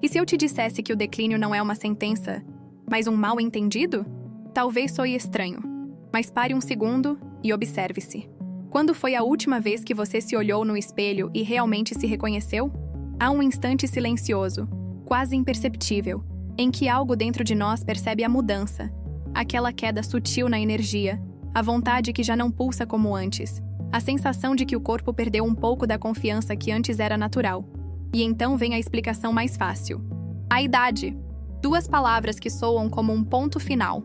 E se eu te dissesse que o declínio não é uma sentença, mas um mal-entendido? Talvez soe estranho, mas pare um segundo e observe-se. Quando foi a última vez que você se olhou no espelho e realmente se reconheceu? Há um instante silencioso, quase imperceptível, em que algo dentro de nós percebe a mudança, aquela queda sutil na energia, a vontade que já não pulsa como antes, a sensação de que o corpo perdeu um pouco da confiança que antes era natural. E então vem a explicação mais fácil. A idade. 2 palavras que soam como um ponto final.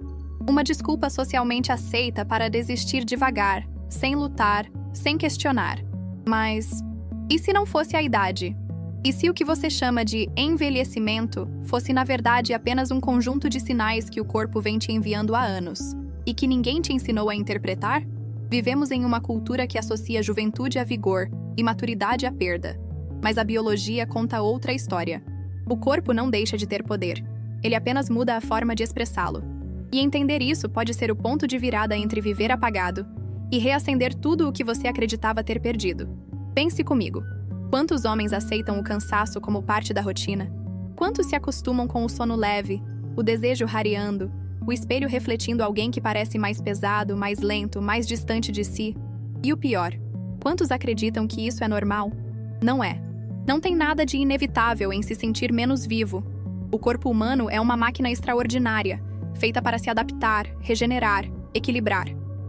Uma desculpa socialmente aceita para desistir devagar, sem lutar, sem questionar. Mas e se não fosse a idade? E se o que você chama de envelhecimento fosse na verdade apenas um conjunto de sinais que o corpo vem te enviando há anos, e que ninguém te ensinou a interpretar? Vivemos em uma cultura que associa juventude a vigor e maturidade à perda. Mas a biologia conta outra história. O corpo não deixa de ter poder. Ele apenas muda a forma de expressá-lo. E entender isso pode ser o ponto de virada entre viver apagado e reacender tudo o que você acreditava ter perdido. Pense comigo. Quantos homens aceitam o cansaço como parte da rotina? Quantos se acostumam com o sono leve, o desejo rareando, o espelho refletindo alguém que parece mais pesado, mais lento, mais distante de si? E o pior, quantos acreditam que isso é normal? Não é. Não tem nada de inevitável em se sentir menos vivo. O corpo humano é uma máquina extraordinária, feita para se adaptar, regenerar, equilibrar.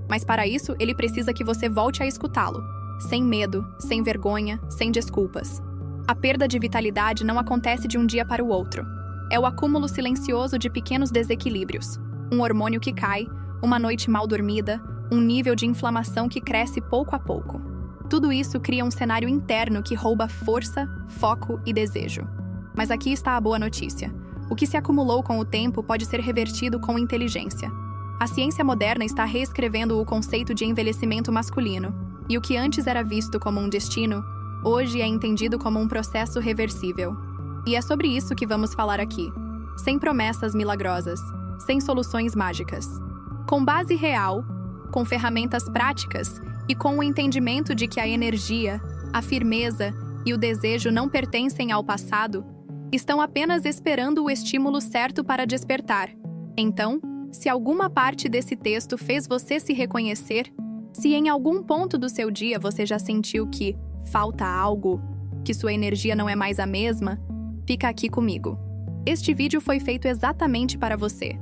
Mas para isso, ele precisa que você volte a escutá-lo. Sem medo, sem vergonha, sem desculpas. A perda de vitalidade não acontece de um dia para o outro. É o acúmulo silencioso de pequenos desequilíbrios. Um hormônio que cai, uma noite mal dormida, um nível de inflamação que cresce pouco a pouco. Tudo isso cria um cenário interno que rouba força, foco e desejo. Mas aqui está a boa notícia. O que se acumulou com o tempo pode ser revertido com inteligência. A ciência moderna está reescrevendo o conceito de envelhecimento masculino, e o que antes era visto como um destino, hoje é entendido como um processo reversível. E é sobre isso que vamos falar aqui. Sem promessas milagrosas, sem soluções mágicas. Com base real, com ferramentas práticas e com o entendimento de que a energia, a firmeza e o desejo não pertencem ao passado, estão apenas esperando o estímulo certo para despertar. Então, se alguma parte desse texto fez você se reconhecer, se em algum ponto do seu dia você já sentiu que falta algo, que sua energia não é mais a mesma, fica aqui comigo. Este vídeo foi feito exatamente para você.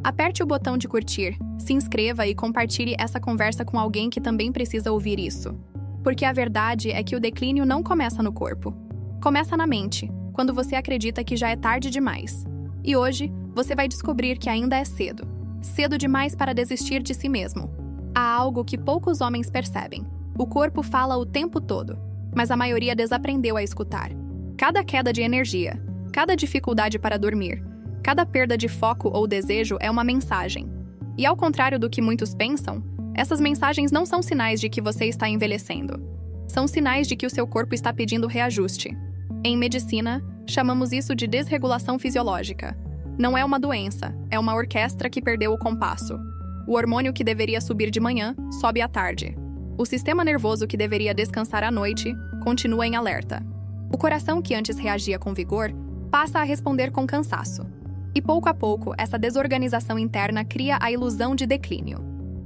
Aperte o botão de curtir, se inscreva e compartilhe essa conversa com alguém que também precisa ouvir isso. Porque a verdade é que o declínio não começa no corpo. Começa na mente, quando você acredita que já é tarde demais. E hoje, você vai descobrir que ainda é cedo. Cedo demais para desistir de si mesmo. Há algo que poucos homens percebem. O corpo fala o tempo todo, mas a maioria desaprendeu a escutar. Cada queda de energia, cada dificuldade para dormir, cada perda de foco ou desejo é uma mensagem. E ao contrário do que muitos pensam, essas mensagens não são sinais de que você está envelhecendo. São sinais de que o seu corpo está pedindo reajuste. Em medicina, chamamos isso de desregulação fisiológica. Não é uma doença, é uma orquestra que perdeu o compasso. O hormônio que deveria subir de manhã, sobe à tarde. O sistema nervoso que deveria descansar à noite, continua em alerta. O coração que antes reagia com vigor, passa a responder com cansaço. E pouco a pouco, essa desorganização interna cria a ilusão de declínio.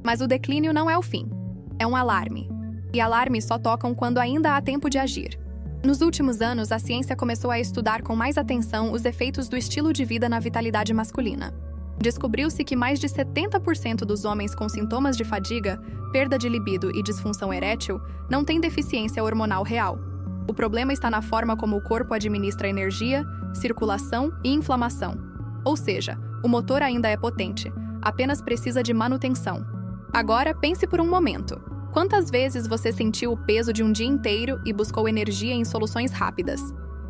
Mas o declínio não é o fim. É um alarme. E alarmes só tocam quando ainda há tempo de agir. Nos últimos anos, a ciência começou a estudar com mais atenção os efeitos do estilo de vida na vitalidade masculina. Descobriu-se que mais de 70% dos homens com sintomas de fadiga, perda de libido e disfunção erétil não têm deficiência hormonal real. O problema está na forma como o corpo administra energia, circulação e inflamação. Ou seja, o motor ainda é potente, apenas precisa de manutenção. Agora, pense por um momento. Quantas vezes você sentiu o peso de um dia inteiro e buscou energia em soluções rápidas?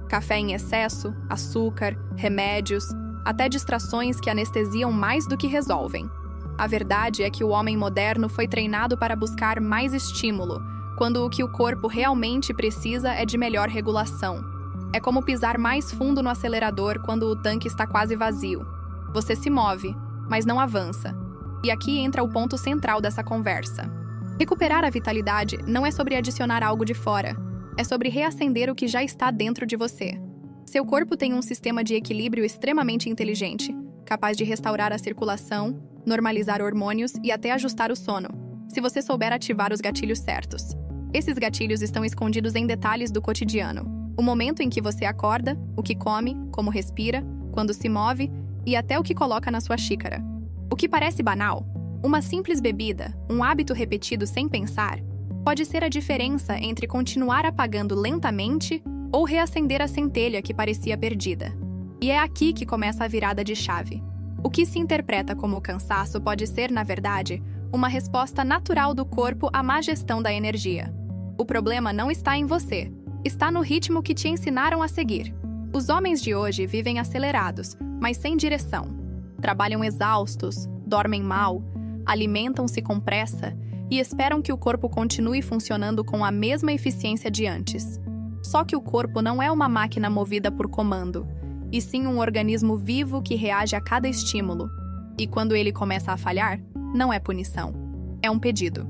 Café em excesso, açúcar, remédios, até distrações que anestesiam mais do que resolvem. A verdade é que o homem moderno foi treinado para buscar mais estímulo, quando o que o corpo realmente precisa é de melhor regulação. É como pisar mais fundo no acelerador quando o tanque está quase vazio. Você se move, mas não avança. E aqui entra o ponto central dessa conversa. Recuperar a vitalidade não é sobre adicionar algo de fora, é sobre reacender o que já está dentro de você. Seu corpo tem um sistema de equilíbrio extremamente inteligente, capaz de restaurar a circulação, normalizar hormônios e até ajustar o sono, se você souber ativar os gatilhos certos. Esses gatilhos estão escondidos em detalhes do cotidiano. O momento em que você acorda, o que come, como respira, quando se move e até o que coloca na sua xícara. O que parece banal, uma simples bebida, um hábito repetido sem pensar, pode ser a diferença entre continuar apagando lentamente ou reacender a centelha que parecia perdida. E é aqui que começa a virada de chave. O que se interpreta como cansaço pode ser, na verdade, uma resposta natural do corpo à má gestão da energia. O problema não está em você, está no ritmo que te ensinaram a seguir. Os homens de hoje vivem acelerados, mas sem direção. Trabalham exaustos, dormem mal, alimentam-se com pressa e esperam que o corpo continue funcionando com a mesma eficiência de antes. Só que o corpo não é uma máquina movida por comando, e sim um organismo vivo que reage a cada estímulo. E quando ele começa a falhar, não é punição. É um pedido.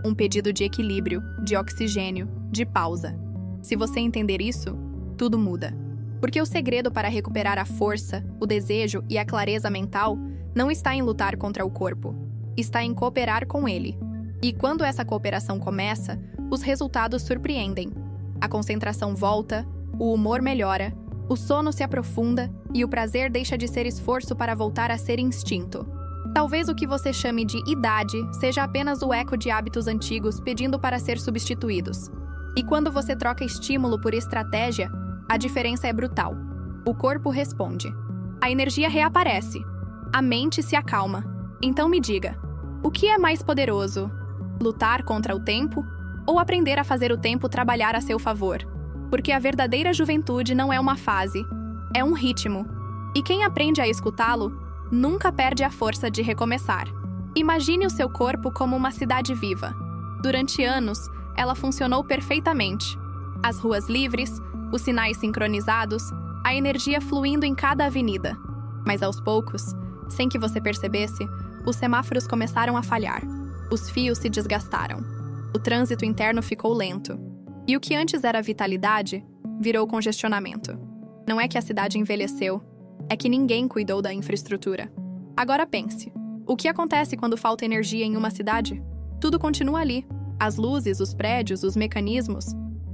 Um pedido de equilíbrio, de oxigênio, de pausa. Se você entender isso, tudo muda. Porque o segredo para recuperar a força, o desejo e a clareza mental não está em lutar contra o corpo. Está em cooperar com ele. E quando essa cooperação começa, os resultados surpreendem. A concentração volta, o humor melhora, o sono se aprofunda e o prazer deixa de ser esforço para voltar a ser instinto. Talvez o que você chame de idade seja apenas o eco de hábitos antigos pedindo para ser substituídos. E quando você troca estímulo por estratégia, a diferença é brutal. O corpo responde. A energia reaparece. A mente se acalma. Então me diga, o que é mais poderoso? Lutar contra o tempo? Ou aprender a fazer o tempo trabalhar a seu favor? Porque a verdadeira juventude não é uma fase, é um ritmo. E quem aprende a escutá-lo, nunca perde a força de recomeçar. Imagine o seu corpo como uma cidade viva. Durante anos, ela funcionou perfeitamente. As ruas livres, os sinais sincronizados, a energia fluindo em cada avenida. Mas aos poucos, sem que você percebesse, os semáforos começaram a falhar. Os fios se desgastaram. O trânsito interno ficou lento. E o que antes era vitalidade, virou congestionamento. Não é que a cidade envelheceu, é que ninguém cuidou da infraestrutura. Agora pense, o que acontece quando falta energia em uma cidade? Tudo continua ali. As luzes, os prédios, os mecanismos.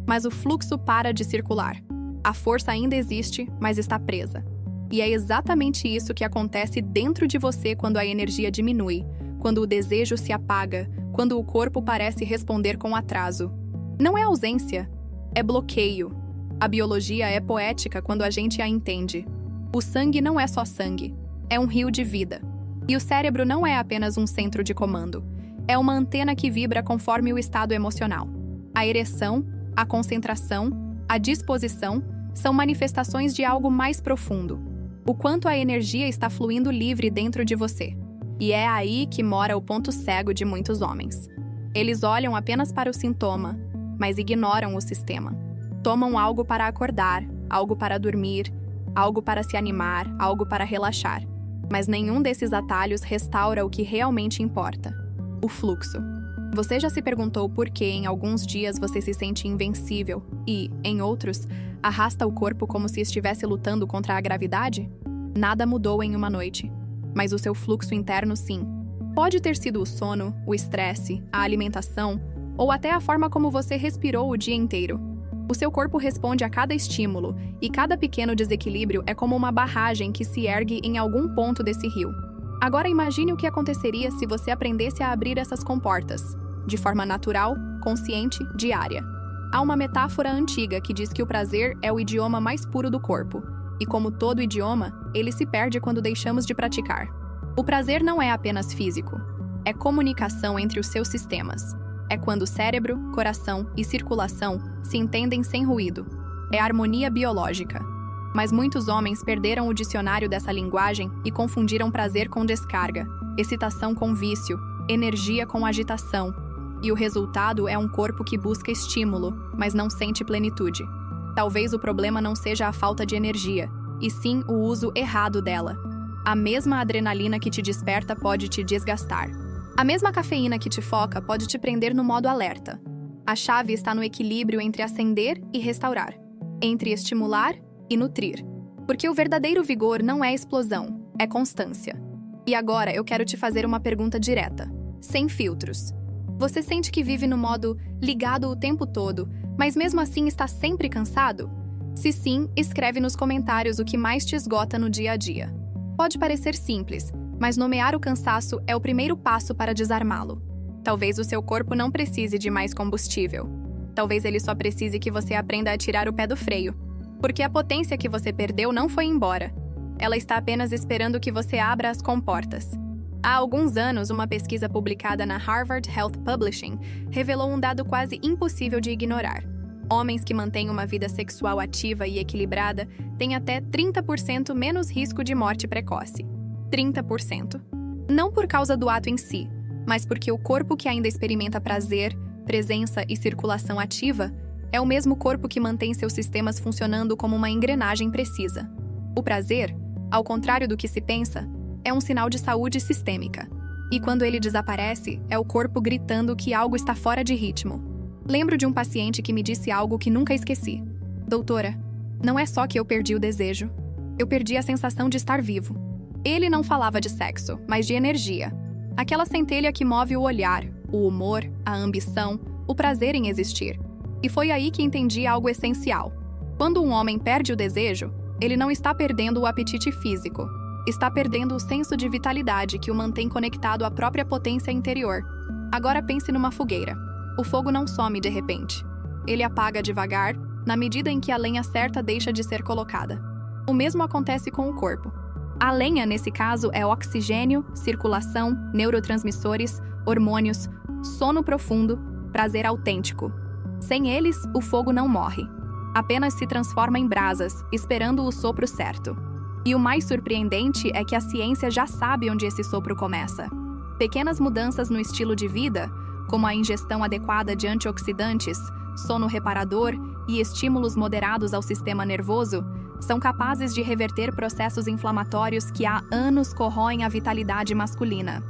Mas o fluxo para de circular. A força ainda existe, mas está presa. E é exatamente isso que acontece dentro de você quando a energia diminui, quando o desejo se apaga, quando o corpo parece responder com atraso. Não é ausência, é bloqueio. A biologia é poética quando a gente a entende. O sangue não é só sangue, é um rio de vida. E o cérebro não é apenas um centro de comando, é uma antena que vibra conforme o estado emocional. A ereção, a concentração, a disposição são manifestações de algo mais profundo. O quanto a energia está fluindo livre dentro de você. E é aí que mora o ponto cego de muitos homens. Eles olham apenas para o sintoma, mas ignoram o sistema. Tomam algo para acordar, algo para dormir, algo para se animar, algo para relaxar. Mas nenhum desses atalhos restaura o que realmente importa: o fluxo. Você já se perguntou por que em alguns dias você se sente invencível e, em outros, arrasta o corpo como se estivesse lutando contra a gravidade? Nada mudou em uma noite, mas o seu fluxo interno sim. Pode ter sido o sono, o estresse, a alimentação ou até a forma como você respirou o dia inteiro. O seu corpo responde a cada estímulo e cada pequeno desequilíbrio é como uma barragem que se ergue em algum ponto desse rio. Agora imagine o que aconteceria se você aprendesse a abrir essas comportas, de forma natural, consciente, diária. Há uma metáfora antiga que diz que o prazer é o idioma mais puro do corpo, e como todo idioma, ele se perde quando deixamos de praticar. O prazer não é apenas físico, é comunicação entre os seus sistemas. É quando cérebro, coração e circulação se entendem sem ruído. É harmonia biológica. Mas muitos homens perderam o dicionário dessa linguagem e confundiram prazer com descarga, excitação com vício, energia com agitação. E o resultado é um corpo que busca estímulo, mas não sente plenitude. Talvez o problema não seja a falta de energia, e sim o uso errado dela. A mesma adrenalina que te desperta pode te desgastar. A mesma cafeína que te foca pode te prender no modo alerta. A chave está no equilíbrio entre acender e restaurar, entre estimular e nutrir. Porque o verdadeiro vigor não é explosão, é constância. E agora eu quero te fazer uma pergunta direta, sem filtros. Você sente que vive no modo ligado o tempo todo, mas mesmo assim está sempre cansado? Se sim, escreve nos comentários o que mais te esgota no dia a dia. Pode parecer simples, mas nomear o cansaço é o primeiro passo para desarmá-lo. Talvez o seu corpo não precise de mais combustível. Talvez ele só precise que você aprenda a tirar o pé do freio. Porque a potência que você perdeu não foi embora. Ela está apenas esperando que você abra as comportas. Há alguns anos, uma pesquisa publicada na Harvard Health Publishing revelou um dado quase impossível de ignorar. Homens que mantêm uma vida sexual ativa e equilibrada têm até 30% menos risco de morte precoce. 30%. Não por causa do ato em si, mas porque o corpo que ainda experimenta prazer, presença e circulação ativa é o mesmo corpo que mantém seus sistemas funcionando como uma engrenagem precisa. O prazer, ao contrário do que se pensa, é um sinal de saúde sistêmica. E quando ele desaparece, é o corpo gritando que algo está fora de ritmo. Lembro de um paciente que me disse algo que nunca esqueci. Doutora, não é só que eu perdi o desejo. Eu perdi a sensação de estar vivo. Ele não falava de sexo, mas de energia. Aquela centelha que move o olhar, o humor, a ambição, o prazer em existir. E foi aí que entendi algo essencial. Quando um homem perde o desejo, ele não está perdendo o apetite físico. Está perdendo o senso de vitalidade que o mantém conectado à própria potência interior. Agora pense numa fogueira. O fogo não some de repente. Ele apaga devagar, na medida em que a lenha certa deixa de ser colocada. O mesmo acontece com o corpo. A lenha, nesse caso, é oxigênio, circulação, neurotransmissores, hormônios, sono profundo, prazer autêntico. Sem eles, o fogo não morre. Apenas se transforma em brasas, esperando o sopro certo. E o mais surpreendente é que a ciência já sabe onde esse sopro começa. Pequenas mudanças no estilo de vida, como a ingestão adequada de antioxidantes, sono reparador e estímulos moderados ao sistema nervoso, são capazes de reverter processos inflamatórios que há anos corroem a vitalidade masculina.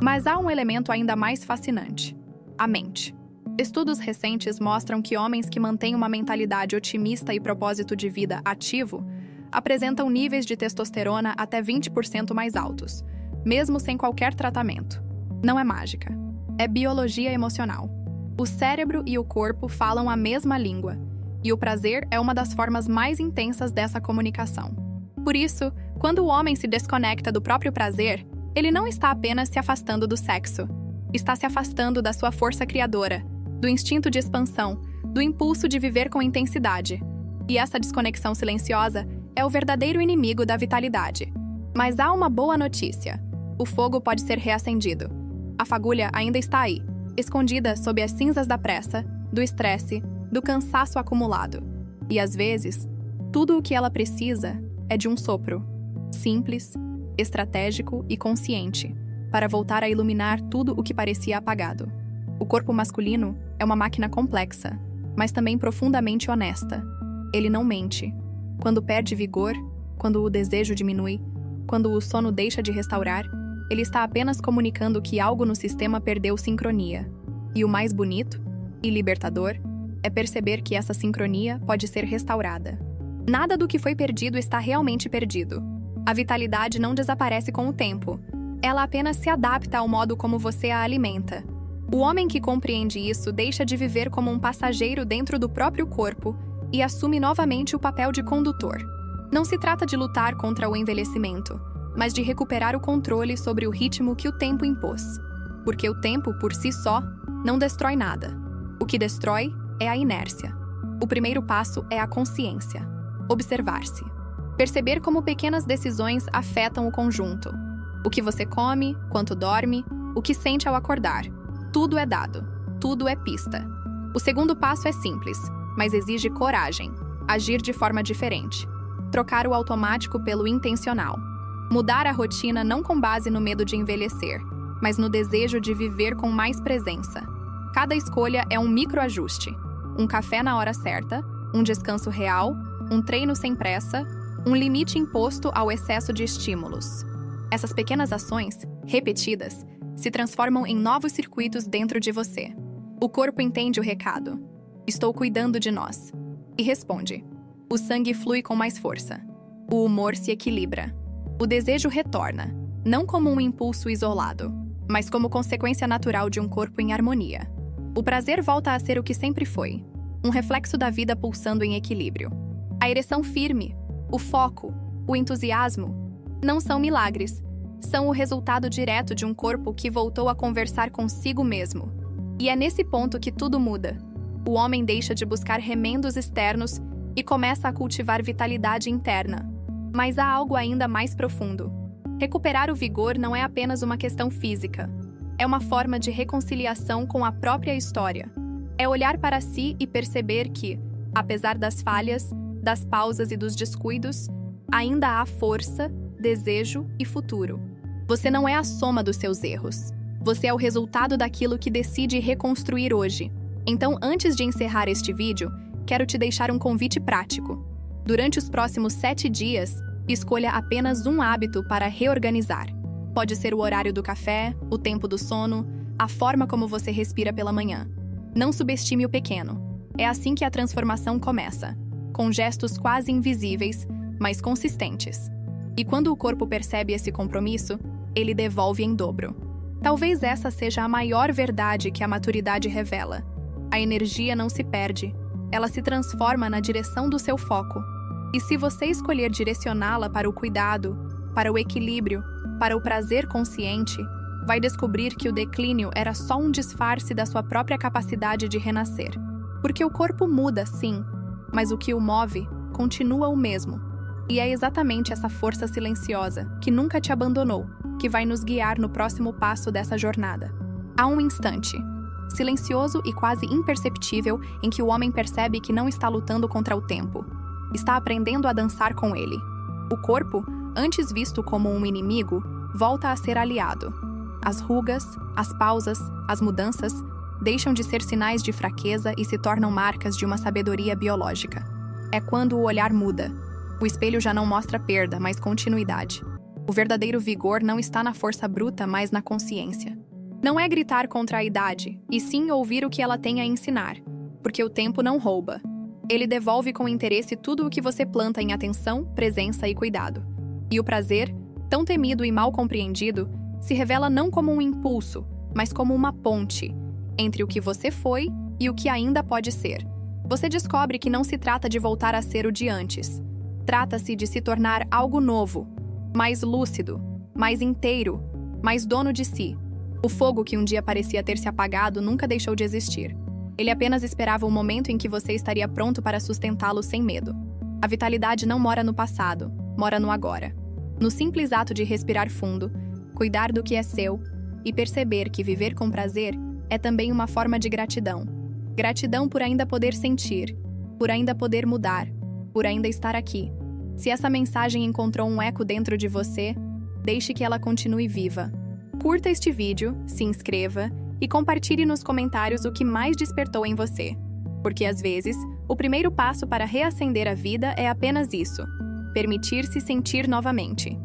Mas há um elemento ainda mais fascinante: a mente. Estudos recentes mostram que homens que mantêm uma mentalidade otimista e propósito de vida ativo apresentam níveis de testosterona até 20% mais altos, mesmo sem qualquer tratamento. Não é mágica. É biologia emocional. O cérebro e o corpo falam a mesma língua, e o prazer é uma das formas mais intensas dessa comunicação. Por isso, quando o homem se desconecta do próprio prazer, ele não está apenas se afastando do sexo. Está se afastando da sua força criadora, do instinto de expansão, do impulso de viver com intensidade. E essa desconexão silenciosa é o verdadeiro inimigo da vitalidade. Mas há uma boa notícia: o fogo pode ser reacendido. A fagulha ainda está aí, escondida sob as cinzas da pressa, do estresse, do cansaço acumulado. E às vezes, tudo o que ela precisa é de um sopro, simples, estratégico e consciente, para voltar a iluminar tudo o que parecia apagado. O corpo masculino é uma máquina complexa, mas também profundamente honesta. Ele não mente. Quando perde vigor, quando o desejo diminui, quando o sono deixa de restaurar, ele está apenas comunicando que algo no sistema perdeu sincronia. E o mais bonito e libertador é perceber que essa sincronia pode ser restaurada. Nada do que foi perdido está realmente perdido. A vitalidade não desaparece com o tempo. Ela apenas se adapta ao modo como você a alimenta. O homem que compreende isso deixa de viver como um passageiro dentro do próprio corpo e assume novamente o papel de condutor. Não se trata de lutar contra o envelhecimento, mas de recuperar o controle sobre o ritmo que o tempo impôs. Porque o tempo, por si só, não destrói nada. O que destrói é a inércia. O primeiro passo é a consciência. Observar-se. Perceber como pequenas decisões afetam o conjunto. O que você come, quanto dorme, o que sente ao acordar. Tudo é dado. Tudo é pista. O segundo passo é simples, mas exige coragem. Agir de forma diferente. Trocar o automático pelo intencional. Mudar a rotina não com base no medo de envelhecer, mas no desejo de viver com mais presença. Cada escolha é um microajuste. Um café na hora certa, um descanso real, um treino sem pressa, um limite imposto ao excesso de estímulos. Essas pequenas ações, repetidas, se transformam em novos circuitos dentro de você. O corpo entende o recado. Estou cuidando de nós. E responde. O sangue flui com mais força. O humor se equilibra. O desejo retorna, não como um impulso isolado, mas como consequência natural de um corpo em harmonia. O prazer volta a ser o que sempre foi, um reflexo da vida pulsando em equilíbrio. A ereção firme, o foco, o entusiasmo, não são milagres, são o resultado direto de um corpo que voltou a conversar consigo mesmo. E é nesse ponto que tudo muda. O homem deixa de buscar remendos externos e começa a cultivar vitalidade interna. Mas há algo ainda mais profundo. Recuperar o vigor não é apenas uma questão física. É uma forma de reconciliação com a própria história. É olhar para si e perceber que, apesar das falhas, das pausas e dos descuidos, ainda há força, desejo e futuro. Você não é a soma dos seus erros. Você é o resultado daquilo que decide reconstruir hoje. Então, antes de encerrar este vídeo, quero te deixar um convite prático. Durante os próximos 7 dias, escolha apenas um hábito para reorganizar. Pode ser o horário do café, o tempo do sono, a forma como você respira pela manhã. Não subestime o pequeno. É assim que a transformação começa, com gestos quase invisíveis, mas consistentes. E quando o corpo percebe esse compromisso, ele devolve em dobro. Talvez essa seja a maior verdade que a maturidade revela. A energia não se perde, ela se transforma na direção do seu foco. E se você escolher direcioná-la para o cuidado, para o equilíbrio, para o prazer consciente, vai descobrir que o declínio era só um disfarce da sua própria capacidade de renascer. Porque o corpo muda, sim, mas o que o move continua o mesmo. E é exatamente essa força silenciosa, que nunca te abandonou, que vai nos guiar no próximo passo dessa jornada. Há um instante, silencioso e quase imperceptível, em que o homem percebe que não está lutando contra o tempo. Está aprendendo a dançar com ele. O corpo, antes visto como um inimigo, volta a ser aliado. As rugas, as pausas, as mudanças deixam de ser sinais de fraqueza e se tornam marcas de uma sabedoria biológica. É quando o olhar muda. O espelho já não mostra perda, mas continuidade. O verdadeiro vigor não está na força bruta, mas na consciência. Não é gritar contra a idade, e sim ouvir o que ela tem a ensinar, porque o tempo não rouba. Ele devolve com interesse tudo o que você planta em atenção, presença e cuidado. E o prazer, tão temido e mal compreendido, se revela não como um impulso, mas como uma ponte entre o que você foi e o que ainda pode ser. Você descobre que não se trata de voltar a ser o de antes. Trata-se de se tornar algo novo, mais lúcido, mais inteiro, mais dono de si. O fogo que um dia parecia ter se apagado nunca deixou de existir. Ele apenas esperava o momento em que você estaria pronto para sustentá-lo sem medo. A vitalidade não mora no passado, mora no agora. No simples ato de respirar fundo, cuidar do que é seu e perceber que viver com prazer é também uma forma de gratidão. Gratidão por ainda poder sentir, por ainda poder mudar, por ainda estar aqui. Se essa mensagem encontrou um eco dentro de você, deixe que ela continue viva. Curta este vídeo, se inscreva e compartilhe nos comentários o que mais despertou em você. Porque às vezes, o primeiro passo para reacender a vida é apenas isso: permitir-se sentir novamente.